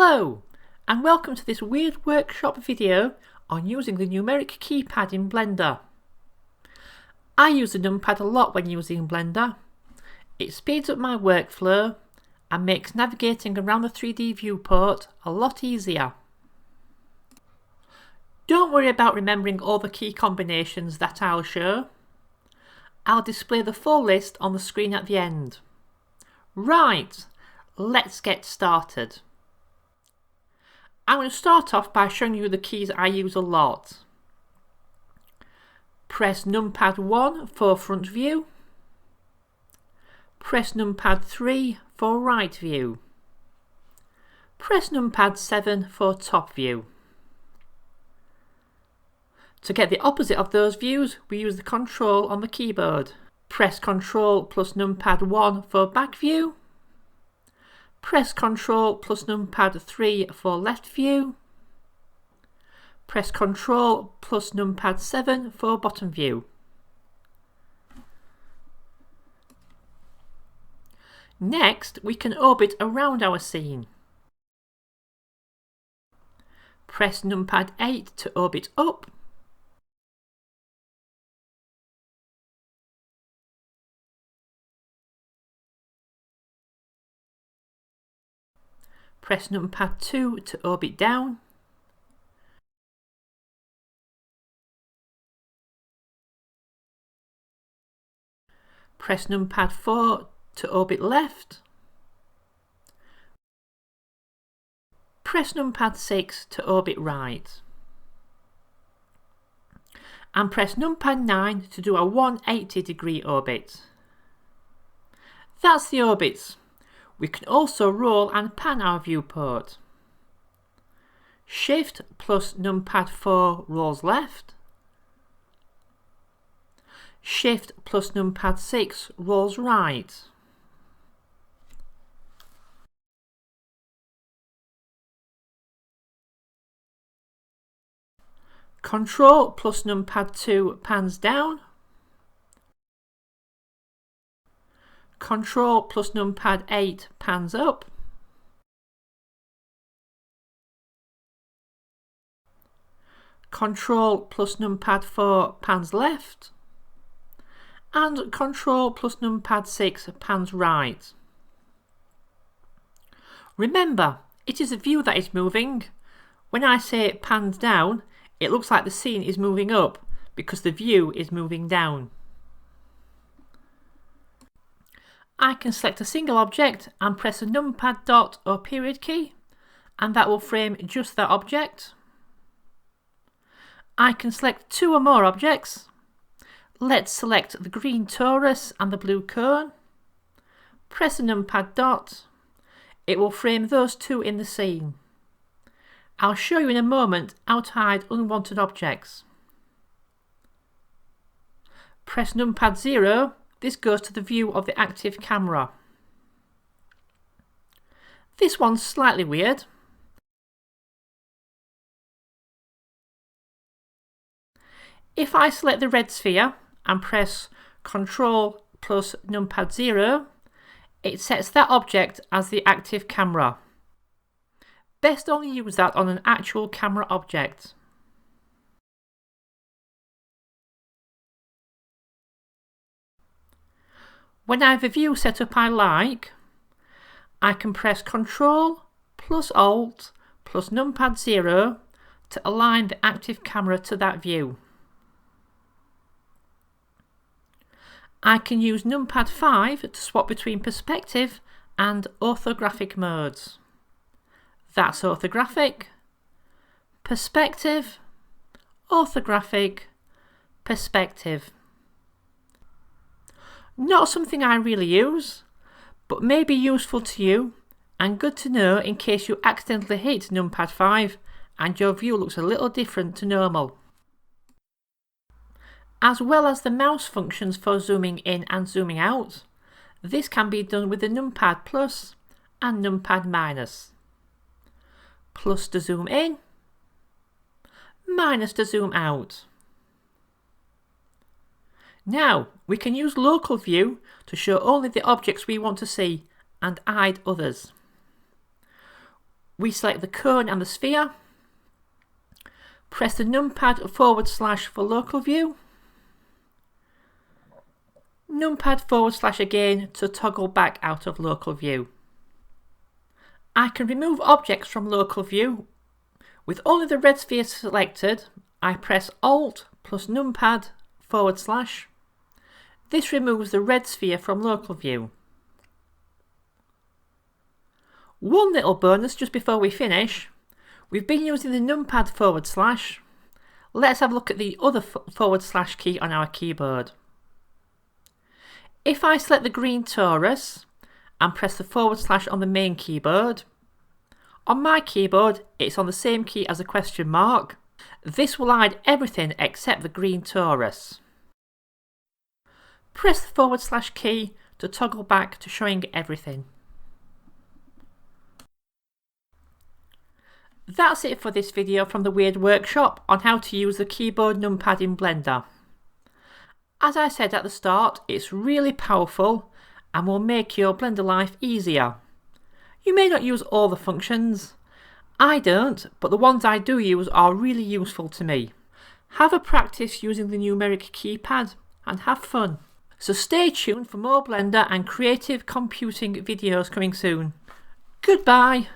Hello and welcome to this weird workshop video on using the Numeric Keypad in Blender. I use the Numpad a lot when using Blender. It speeds up my workflow and makes navigating around the 3D viewport a lot easier. Don't worry about remembering all the key combinations that I'll show. I'll display the full list on the screen at the end. Right, let's get started. I'm going to start off by showing you the keys I use a lot. Press Numpad 1 for front view. Press Numpad 3 for right view. Press Numpad 7 for top view. To get the opposite of those views, we use the control on the keyboard. Press Ctrl plus Numpad 1 for back view. Press Ctrl plus Numpad 3 for left view. Press Ctrl plus Numpad 7 for bottom view. Next, we can orbit around our scene. Press Numpad 8 to orbit up. Press Numpad 2 to orbit down. Press Numpad 4 to orbit left. Press Numpad 6 to orbit right. And press Numpad 9 to do a 180-degree orbit. That's the orbits. We can also roll and pan our viewport. Shift plus Numpad 4 rolls left. Shift plus Numpad 6 rolls right. Ctrl plus Numpad 2 pans down. Ctrl plus Numpad 8 pans up. Ctrl plus Numpad 4 pans left. And Ctrl plus Numpad 6 pans right. Remember, it is a view that is moving. When I say it pans down, it looks like the scene is moving up because the view is moving down. I can select a single object and press a numpad dot or period key, and that will frame just that object. I can select two or more objects. Let's select the green torus and the blue cone. Press a numpad dot. It will frame those two in the scene. I'll show you in a moment how to hide unwanted objects. Press numpad 0. This goes to the view of the active camera. This one's slightly weird. If I select the red sphere and press Ctrl plus Numpad 0, it sets that object as the active camera. Best only use that on an actual camera object. When I have a view set up I like, I can press Ctrl plus Alt plus Numpad 0 to align the active camera to that view. I can use Numpad 5 to swap between perspective and orthographic modes. That's orthographic, perspective, orthographic, perspective. Not something I really use, but may be useful to you and good to know in case you accidentally hit Numpad 5 and your view looks a little different to normal. As well as the mouse functions for zooming in and zooming out, this can be done with the Numpad Plus and Numpad Minus. Plus to zoom in, minus to zoom out. Now we can use local view to show only the objects we want to see and hide others. we select the cone and the sphere, press the numpad / for local view, numpad / again to toggle back out of local view. I can remove objects from local view. With only the red sphere selected, I press Alt plus numpad /. This removes the red sphere from local view. One little bonus just before we finish. We've been using the numpad /. Let's have a look at the other / key on our keyboard. If I select the green torus and press the / on the main keyboard, on my keyboard it's on the same key as a question mark. This will hide everything except the green torus. Press the / key to toggle back to showing everything. That's it for this video from the Weird Workshop on how to use the keyboard numpad in Blender. As I said at the start, it's really powerful and will make your Blender life easier. You may not use all the functions. I don't, but the ones I do use are really useful to me. Have a practice using the Numeric Keypad and have fun. So stay tuned for more Blender and creative computing videos coming soon. Goodbye!